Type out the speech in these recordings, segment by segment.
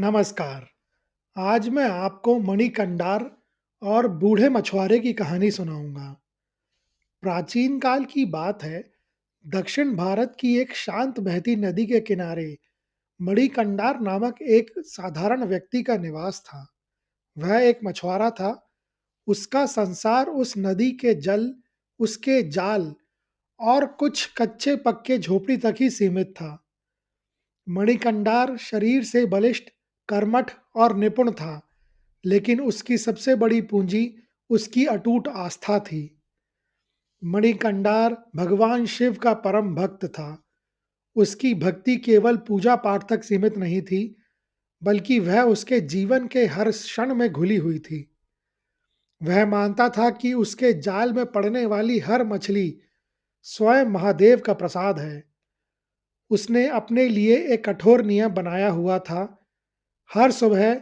नमस्कार। आज मैं आपको मणिकंडार और बूढ़े मछुआरे की कहानी सुनाऊंगा। प्राचीन काल की बात है। दक्षिण भारत की एक शांत बहती नदी के किनारे मणिकंडार नामक एक साधारण व्यक्ति का निवास था। वह एक मछुआरा था। उसका संसार उस नदी के जल, उसके जाल और कुछ कच्चे पक्के झोपड़ी तक ही सीमित था। मणिकंडार शरीर से बलिष्ठ, कर्मठ और निपुण था, लेकिन उसकी सबसे बड़ी पूंजी उसकी अटूट आस्था थी। मणिकंडार भगवान शिव का परम भक्त था। उसकी भक्ति केवल पूजा पाठ तक सीमित नहीं थी, बल्कि वह उसके जीवन के हर क्षण में घुली हुई थी। वह मानता था कि उसके जाल में पड़ने वाली हर मछली स्वयं महादेव का प्रसाद है। उसने अपने लिए एक कठोर नियम बनाया हुआ था। हर सुबह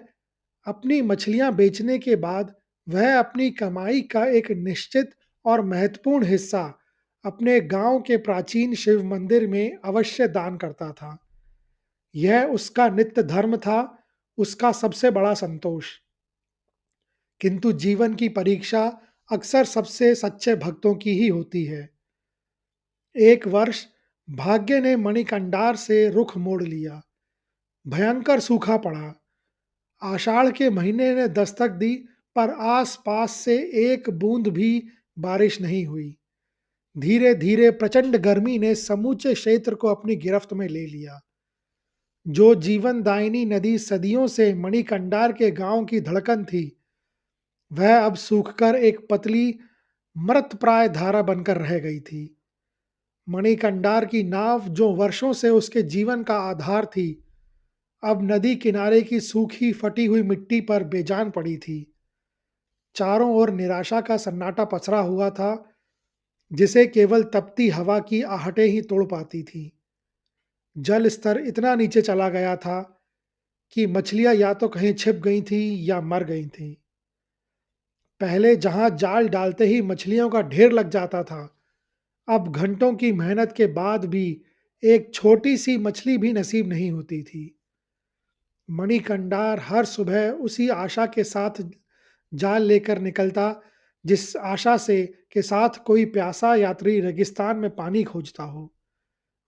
अपनी मछलियां बेचने के बाद वह अपनी कमाई का एक निश्चित और महत्वपूर्ण हिस्सा अपने गांव के प्राचीन शिव मंदिर में अवश्य दान करता था। यह उसका नित्य धर्म था, उसका सबसे बड़ा संतोष। किंतु जीवन की परीक्षा अक्सर सबसे सच्चे भक्तों की ही होती है। एक वर्ष भाग्य ने मणिकंडार से रुख मोड़ लिया। भयंकर सूखा पड़ा। आषाढ़ के महीने ने दस्तक दी, पर आस-पास से एक बूंद भी बारिश नहीं हुई। धीरे-धीरे प्रचंड गर्मी ने समूचे क्षेत्र को अपनी गिरफ्त में ले लिया। जो जीवनदायिनी नदी सदियों से मणिकंडार के गांव की धड़कन थी, वह अब सूखकर एक पतली, मृतप्राय धारा बनकर रह गई थी। मणिकंडार की नाव, जो वर्षों से उसके जीवन का आधार थी, अब नदी किनारे की सूखी, फटी हुई मिट्टी पर बेजान पड़ी थी। चारों ओर निराशा का सन्नाटा पसरा हुआ था, जिसे केवल तपती हवा की आहटें ही तोड़ पाती थीं। जल स्तर इतना नीचे चला गया था कि मछलियां या तो कहीं छिप गई थीं या मर गई थीं। पहले जहां जाल डालते ही मछलियों का ढेर लग जाता था, अब घंटों की मेहनत के बाद भी एक छोटी सी मछली भी नसीब नहीं होती थी। मणिकंडार हर सुबह उसी आशा के साथ जाल लेकर निकलता, जिस आशा से के साथ कोई प्यासा यात्री रेगिस्तान में पानी खोजता हो।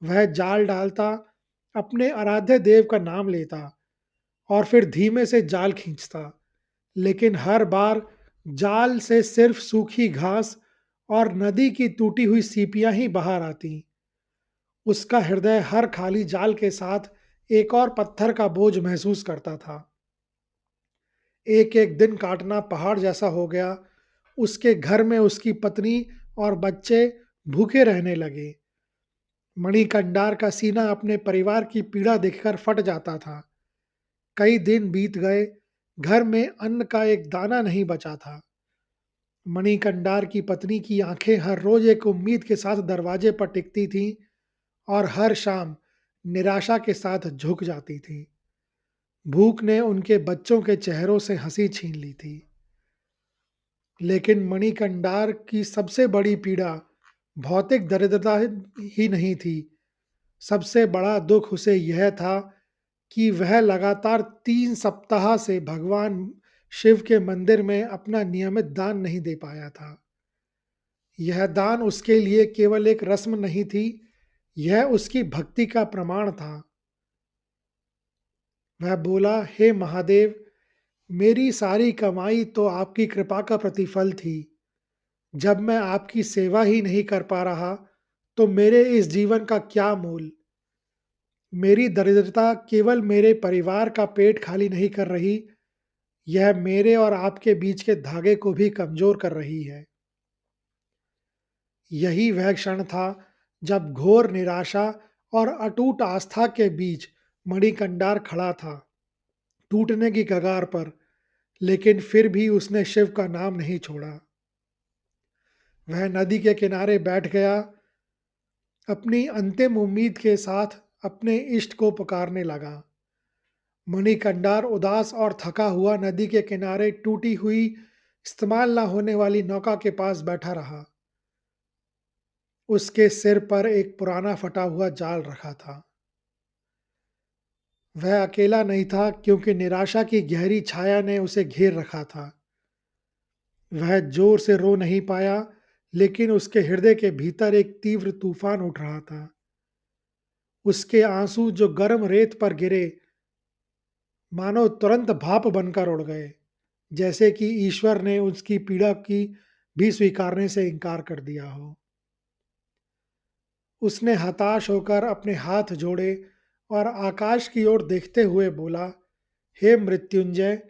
वह जाल डालता, अपने आराध्य देव का नाम लेता और फिर धीमे से जाल खींचता। लेकिन हर बार जाल से सिर्फ सूखी घास और नदी की टूटी हुई सीपियां ही बाहर आती। उसका हृदय हर खाली जाल के साथ एक और पत्थर का बोझ महसूस करता था। एक एक दिन काटना पहाड़ जैसा हो गया। उसके घर में उसकी पत्नी और बच्चे भूखे रहने लगे। मणिकंडार का सीना अपने परिवार की पीड़ा देखकर फट जाता था। कई दिन बीत गए, घर में अन्न का एक दाना नहीं बचा था। मणिकंडार की पत्नी की आंखें हर रोज एक उम्मीद के साथ दरवाजे पर टिकती थीं और हर शाम निराशा के साथ झुक जाती थीं। भूख ने उनके बच्चों के चेहरों से हंसी छीन ली थी। लेकिन मणिकंडार की सबसे बड़ी पीड़ा भौतिक दरिद्रता ही नहीं थी। सबसे बड़ा दुख उसे यह था कि वह लगातार 3 सप्ताह से भगवान शिव के मंदिर में अपना नियमित दान नहीं दे पाया था। यह दान उसके लिए केवल एक रस्म नहीं थी, यह उसकी भक्ति का प्रमाण था। वह बोला, हे महादेव, मेरी सारी कमाई तो आपकी कृपा का प्रतिफल थी। जब मैं आपकी सेवा ही नहीं कर पा रहा, तो मेरे इस जीवन का क्या मूल? मेरी दरिद्रता केवल मेरे परिवार का पेट खाली नहीं कर रही, यह मेरे और आपके बीच के धागे को भी कमजोर कर रही है। यही वह क्षण था जब घोर निराशा और अटूट आस्था के बीच मणिकंडार खड़ा था, टूटने की कगार पर। लेकिन फिर भी उसने शिव का नाम नहीं छोड़ा। वह नदी के किनारे बैठ गया, अपनी अंतिम उम्मीद के साथ अपने इष्ट को पुकारने लगा। मणिकंडार उदास और थका हुआ नदी के किनारे टूटी हुई, इस्तेमाल न होने वाली नौका के पास बैठा रहा। उसके सिर पर एक पुराना फटा हुआ जाल रखा था। वह अकेला नहीं था क्योंकि निराशा की गहरी छाया ने उसे घेर रखा था। वह जोर से रो नहीं पाया, लेकिन उसके हृदय के भीतर एक तीव्र तूफान उठ रहा था। उसके आंसू जो गर्म रेत पर गिरे, मानो तुरंत भाप बनकर उड़ गए, जैसे कि ईश्वर ने उसकी पीड़ा की भी स्वीकारने से इनकार कर दिया हो। उसने हताश होकर अपने हाथ जोड़े और आकाश की ओर देखते हुए बोला, हे मृत्युंजय,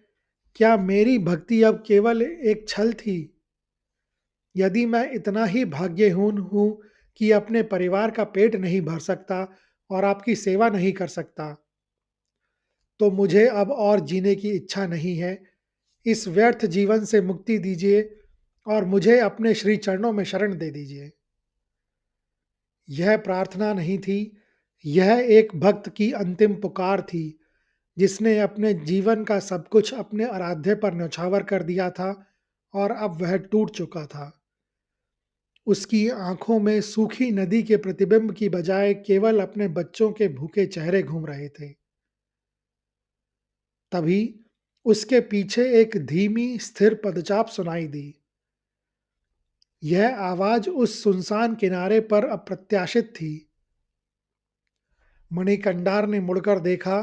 क्या मेरी भक्ति अब केवल एक छल थी? यदि मैं इतना ही भाग्यहीन हूँ कि अपने परिवार का पेट नहीं भर सकता और आपकी सेवा नहीं कर सकता, तो मुझे अब और जीने की इच्छा नहीं है। इस व्यर्थ जीवन से मुक्ति दीजिए और मुझे अपने श्री चरणों में शरण दे दीजिए। यह प्रार्थना नहीं थी, यह एक भक्त की अंतिम पुकार थी, जिसने अपने जीवन का सब कुछ अपने आराध्य पर न्यौछावर कर दिया था और अब वह टूट चुका था। उसकी आंखों में सूखी नदी के प्रतिबिंब की बजाय केवल अपने बच्चों के भूखे चेहरे घूम रहे थे। तभी उसके पीछे एक धीमी, स्थिर पदचाप सुनाई दी। यह आवाज उस सुनसान किनारे पर अप्रत्याशित थी। मणिकंडार ने मुड़कर देखा,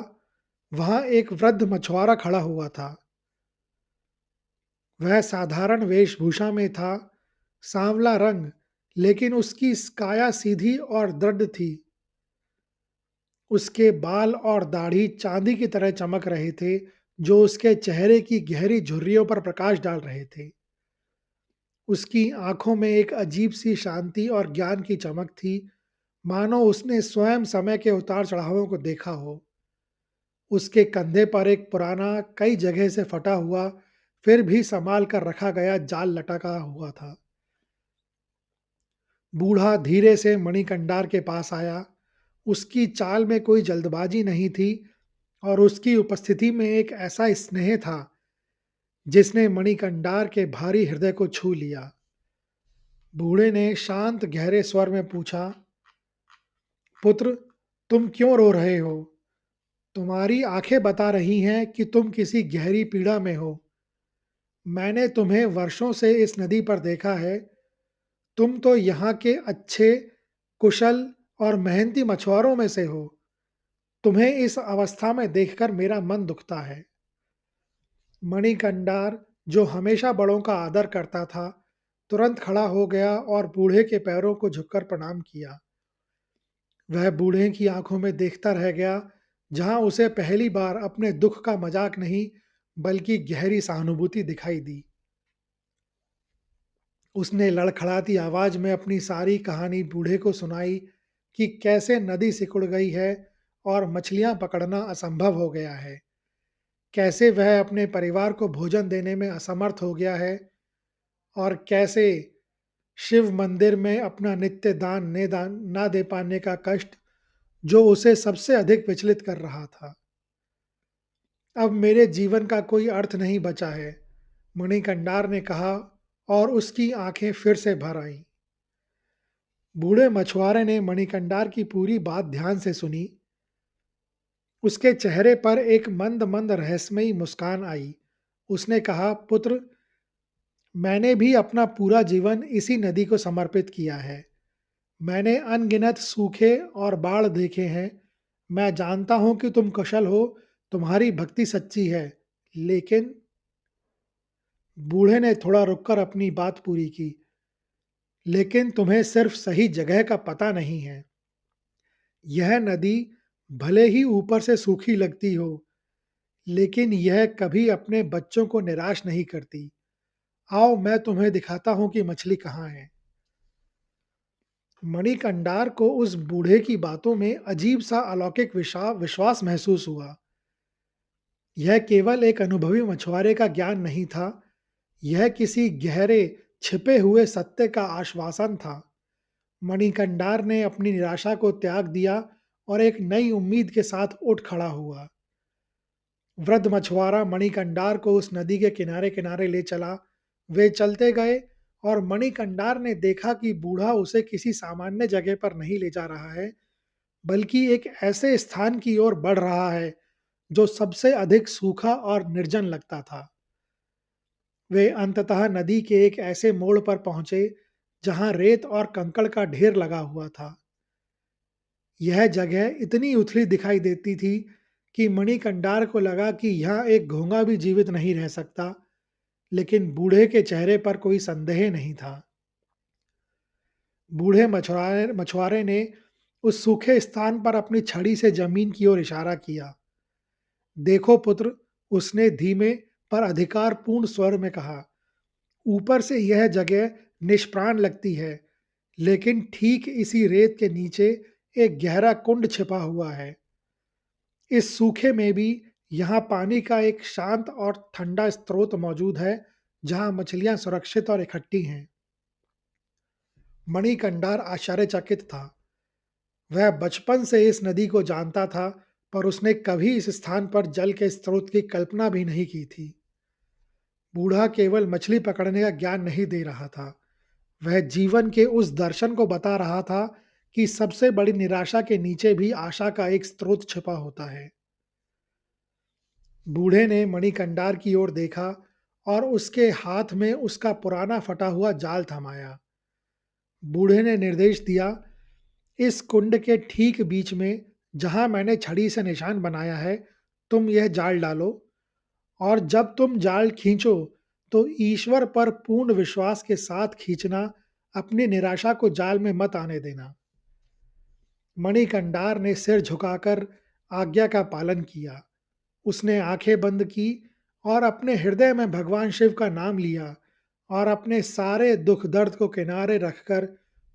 वहां एक वृद्ध मछुआरा खड़ा हुआ था। वह साधारण वेशभूषा में था, सांवला रंग, लेकिन उसकी काया सीधी और दृढ़ थी। उसके बाल और दाढ़ी चांदी की तरह चमक रहे थे, जो उसके चेहरे की गहरी झुर्रियों पर प्रकाश डाल रहे थे। उसकी आंखों में एक अजीब सी शांति और ज्ञान की चमक थी, मानो उसने स्वयं समय के उतार चढ़ावों को देखा हो। उसके कंधे पर एक पुराना, कई जगह से फटा हुआ, फिर भी संभाल कर रखा गया जाल लटका हुआ था। बूढ़ा धीरे से मणिकंडार के पास आया। उसकी चाल में कोई जल्दबाजी नहीं थी और उसकी उपस्थिति में एक ऐसा स्नेह था जिसने मणिकंडार के भारी हृदय को छू लिया। बूढ़े ने शांत गहरे स्वर में पूछा, पुत्र, तुम क्यों रो रहे हो? तुम्हारी आंखें बता रही हैं कि तुम किसी गहरी पीड़ा में हो। मैंने तुम्हें वर्षों से इस नदी पर देखा है। तुम तो यहाँ के अच्छे, कुशल और मेहनती मछुआरों में से हो। तुम्हें इस अवस्था में देखकर मेरा मन दुखता है। मणिकंडार, जो हमेशा बड़ों का आदर करता था, तुरंत खड़ा हो गया और बूढ़े के पैरों को झुककर प्रणाम किया। वह बूढ़े की आंखों में देखता रह गया, जहां उसे पहली बार अपने दुख का मजाक नहीं, बल्कि गहरी सहानुभूति दिखाई दी। उसने लड़खड़ाती आवाज में अपनी सारी कहानी बूढ़े को सुनाई कि कैसे नदी सिकुड़ गई है और मछलियां पकड़ना असंभव हो गया है। कैसे वह अपने परिवार को भोजन देने में असमर्थ हो गया है और कैसे शिव मंदिर में अपना नित्य दान ना दे पाने का कष्ट, जो उसे सबसे अधिक विचलित कर रहा था। अब मेरे जीवन का कोई अर्थ नहीं बचा है, मणिकंडार ने कहा और उसकी आंखें फिर से भर आईं। बूढ़े मछुआरे ने मणिकंडार की पूरी बात ध्यान से सुनी। उसके चेहरे पर एक मंद मंद रहस्यमयी मुस्कान आई। उसने कहा, पुत्र, मैंने भी अपना पूरा जीवन इसी नदी को समर्पित किया है। मैंने अनगिनत सूखे और बाढ़ देखे हैं। मैं जानता हूं कि तुम कुशल हो, तुम्हारी भक्ति सच्ची है, लेकिन बूढ़े ने थोड़ा रुककर अपनी बात पूरी की। लेकिन तुम्हें सिर्फ सही जगह का पता नहीं है। यह नदी भले ही ऊपर से सूखी लगती हो, लेकिन यह कभी अपने बच्चों को निराश नहीं करती। आओ, मैं तुम्हें दिखाता हूं कि मछली कहाँ है। मणिकंडार को उस बूढ़े की बातों में अजीब सा अलौकिक विश्वास महसूस हुआ। यह केवल एक अनुभवी मछुआरे का ज्ञान नहीं था, यह किसी गहरे, छिपे हुए सत्य का आश्वासन था। मणिकंडार ने अपनी निराशा को त्याग दिया और एक नई उम्मीद के साथ उठ खड़ा हुआ। वृद्ध मछुआरा मणिकंडार को उस नदी के किनारे किनारे ले चला। वे चलते गए और मणिकंडार ने देखा कि बूढ़ा उसे किसी सामान्य जगह पर नहीं ले जा रहा है, बल्कि एक ऐसे स्थान की ओर बढ़ रहा है जो सबसे अधिक सूखा और निर्जन लगता था। वे अंततः नदी के एक ऐसे मोड़ पर पहुंचे जहां रेत और कंकड़ का ढेर लगा हुआ था। यह जगह इतनी उथली दिखाई देती थी कि मणिकंडार को लगा कि यहाँ एक घोंगा भी जीवित नहीं रह सकता, लेकिन बूढ़े के चेहरे पर कोई संदेह नहीं था। बूढ़े मछुआरे ने उस सूखे स्थान पर अपनी छड़ी से जमीन की ओर इशारा किया। देखो पुत्र, उसने धीमे पर अधिकारपूर्ण स्वर में कहा, ऊपर से यह जगह निष्प्राण लगती है, लेकिन ठीक इसी रेत के नीचे एक गहरा कुंड छिपा हुआ है। इस सूखे में भी यहाँ पानी का एक शांत और ठंडा स्रोत मौजूद है, जहाँ मछलियाँ सुरक्षित और इकट्ठी हैं। मणिकंडार आश्चर्यचकित था। वह बचपन से इस नदी को जानता था, पर उसने कभी इस स्थान पर जल के स्रोत की कल्पना भी नहीं की थी। बूढ़ा केवल मछली पकड़ने का ज्ञान नहीं दे रहा था, वह जीवन के उस दर्शन को बता रहा था कि सबसे बड़ी निराशा के नीचे भी आशा का एक स्रोत छिपा होता है। बूढ़े ने मणिकंडार की ओर देखा और उसके हाथ में उसका पुराना फटा हुआ जाल थमाया। बूढ़े ने निर्देश दिया, इस कुंड के ठीक बीच में, जहां मैंने छड़ी से निशान बनाया है, तुम यह जाल डालो, और जब तुम जाल खींचो तो ईश्वर पर पूर्ण विश्वास के साथ खींचना, अपनी निराशा को जाल में मत आने देना। मणिकंडार ने सिर झुकाकर आज्ञा का पालन किया। उसने आंखें बंद की और अपने हृदय में भगवान शिव का नाम लिया और अपने सारे दुख दर्द को किनारे रखकर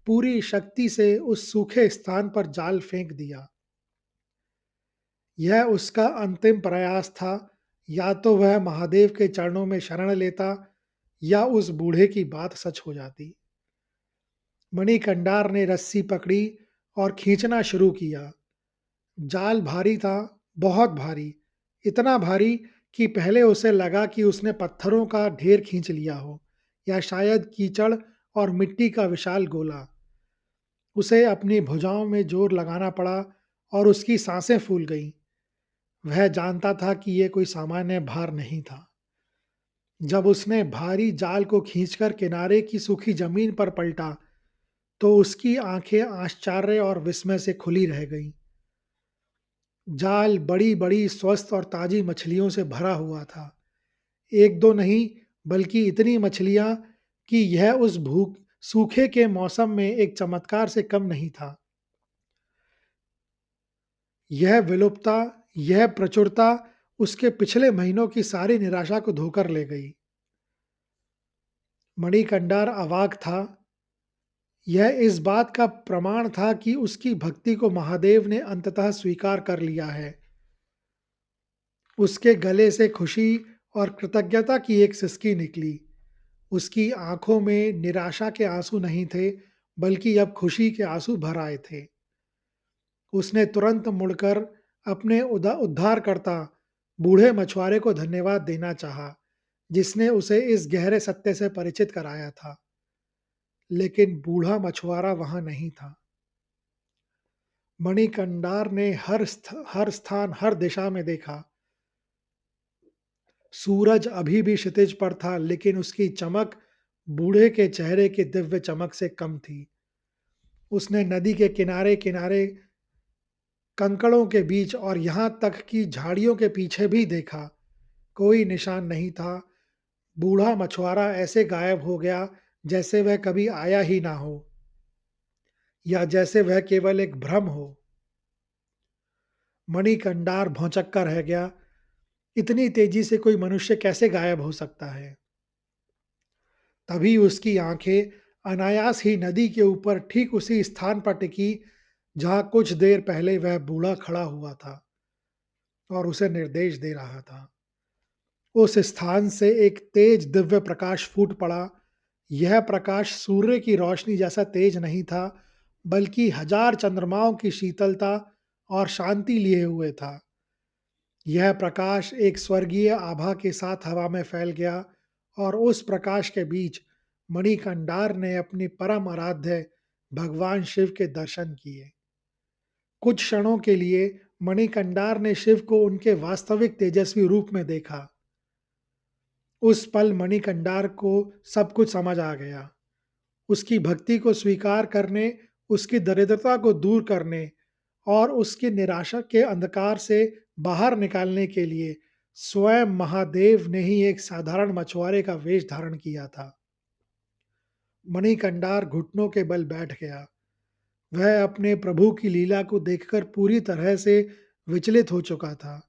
पूरी शक्ति से उस सूखे स्थान पर जाल फेंक दिया। यह उसका अंतिम प्रयास था। या तो वह महादेव के चरणों में शरण लेता, या उस बूढ़े की बात सच हो जाती। मणिकंडार ने रस्सी पकड़ी और खींचना शुरू किया। जाल भारी था, बहुत भारी, इतना भारी कि पहले उसे लगा कि उसने पत्थरों का ढेर खींच लिया हो, या शायद कीचड़ और मिट्टी का विशाल गोला। उसे अपनी भुजाओं में जोर लगाना पड़ा और उसकी सांसें फूल गईं। वह जानता था कि यह कोई सामान्य भार नहीं था। जब उसने भारी जाल को खींचकर किनारे की सूखी जमीन पर पलटा, तो उसकी आंखें आश्चर्य और विस्मय से खुली रह गईं। जाल बड़ी-बड़ी स्वस्थ और ताजी मछलियों से भरा हुआ था। एक दो नहीं, बल्कि इतनी मछलियां कि यह उस भूख सूखे के मौसम में एक चमत्कार से कम नहीं था। यह विलुप्तता, यह प्रचुरता उसके पिछले महीनों की सारी निराशा को धोकर ले गई। मणिकंडार अवाक था। यह इस बात का प्रमाण था कि उसकी भक्ति को महादेव ने अंततः स्वीकार कर लिया है। उसके गले से खुशी और कृतज्ञता की एक सिसकी निकली। उसकी आंखों में निराशा के आंसू नहीं थे, बल्कि अब खुशी के आंसू भर आए थे। उसने तुरंत मुड़कर अपने उद्धारकर्ता बूढ़े मछुआरे को धन्यवाद देना चाहा, जिसने उसे इस गहरे सत्य से परिचित कराया था। लेकिन बूढ़ा मछुआरा वहां नहीं था। मणिकंडार ने हर स्थान, हर दिशा में देखा। सूरज अभी भी क्षितिज पर था, लेकिन उसकी चमक बूढ़े के चेहरे की दिव्य चमक से कम थी। उसने नदी के किनारे-किनारे, कंकड़ों के बीच और यहाँ तक कि झाड़ियों के पीछे भी देखा। कोई निशान नहीं था। बूढ़ा मछुआरा ऐसे गायब हो गया जैसे वह कभी आया ही ना हो, या जैसे वह केवल एक भ्रम हो। मणिकंडार भौंचक्का रह गया। इतनी तेजी से कोई मनुष्य कैसे गायब हो सकता है? तभी उसकी आंखें अनायास ही नदी के ऊपर ठीक उसी स्थान पर टिकी जहां कुछ देर पहले वह बूढ़ा खड़ा हुआ था और उसे निर्देश दे रहा था। उस स्थान से एक तेज दिव्य प्रकाश फूट पड़ा। यह प्रकाश सूर्य की रोशनी जैसा तेज नहीं था, बल्कि हजार चंद्रमाओं की शीतलता और शांति लिए हुए था। यह प्रकाश एक स्वर्गीय आभा के साथ हवा में फैल गया, और उस प्रकाश के बीच मणिकंडार ने अपनी परम आराध्य भगवान शिव के दर्शन किए। कुछ क्षणों के लिए मणिकंडार ने शिव को उनके वास्तविक तेजस्वी रूप में देखा। उस पल मणिकंडार को सब कुछ समझ आ गया। उसकी भक्ति को स्वीकार करने, उसकी दरिद्रता को दूर करने और उसकी निराशा के अंधकार से बाहर निकालने के लिए स्वयं महादेव ने ही एक साधारण मछुआरे का वेश धारण किया था। मणिकंडार घुटनों के बल बैठ गया। वह अपने प्रभु की लीला को देखकर पूरी तरह से विचलित हो चुका था।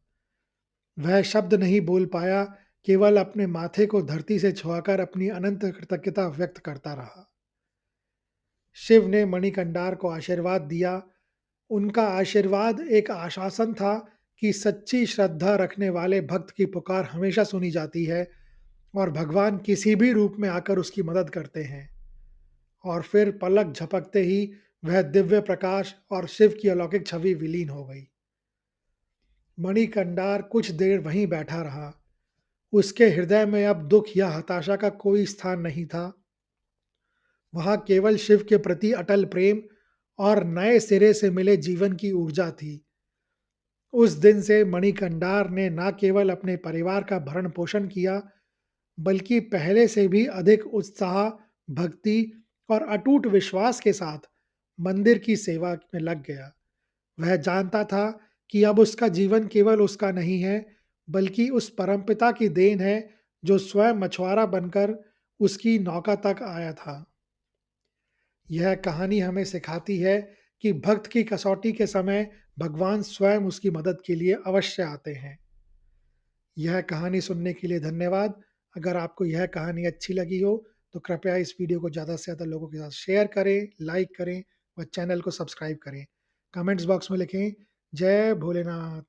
वह शब्द नहीं बोल पाया, केवल अपने माथे को धरती से छुआकर अपनी अनंत कृतज्ञता व्यक्त करता रहा। शिव ने मणिकंडार को आशीर्वाद दिया। उनका आशीर्वाद एक आश्वासन था कि सच्ची श्रद्धा रखने वाले भक्त की पुकार हमेशा सुनी जाती है और भगवान किसी भी रूप में आकर उसकी मदद करते हैं। और फिर पलक झपकते ही वह दिव्य प्रकाश और शिव की अलौकिक छवि विलीन हो गई। मणिकंडार कुछ देर वहीं बैठा रहा। उसके हृदय में अब दुख या हताशा का कोई स्थान नहीं था। वहां केवल शिव के प्रति अटल प्रेम और नए सिरे से मिले जीवन की ऊर्जा थी। उस दिन से मणिकंडार ने न केवल अपने परिवार का भरण पोषण किया, बल्कि पहले से भी अधिक उत्साह, भक्ति और अटूट विश्वास के साथ मंदिर की सेवा में लग गया। वह जानता था कि अब उसका जीवन केवल उसका नहीं है, बल्कि उस परमपिता की देन है जो स्वयं मछुआरा बनकर उसकी नौका तक आया था। यह कहानी हमें सिखाती है कि भक्त की कसौटी के समय भगवान स्वयं उसकी मदद के लिए अवश्य आते हैं। यह कहानी सुनने के लिए धन्यवाद। अगर आपको यह कहानी अच्छी लगी हो तो कृपया इस वीडियो को ज़्यादा से ज़्यादा लोगों के साथ शेयर करें, लाइक करें व चैनल को सब्सक्राइब करें। कमेंट्स बॉक्स में लिखें जय भोलेनाथ।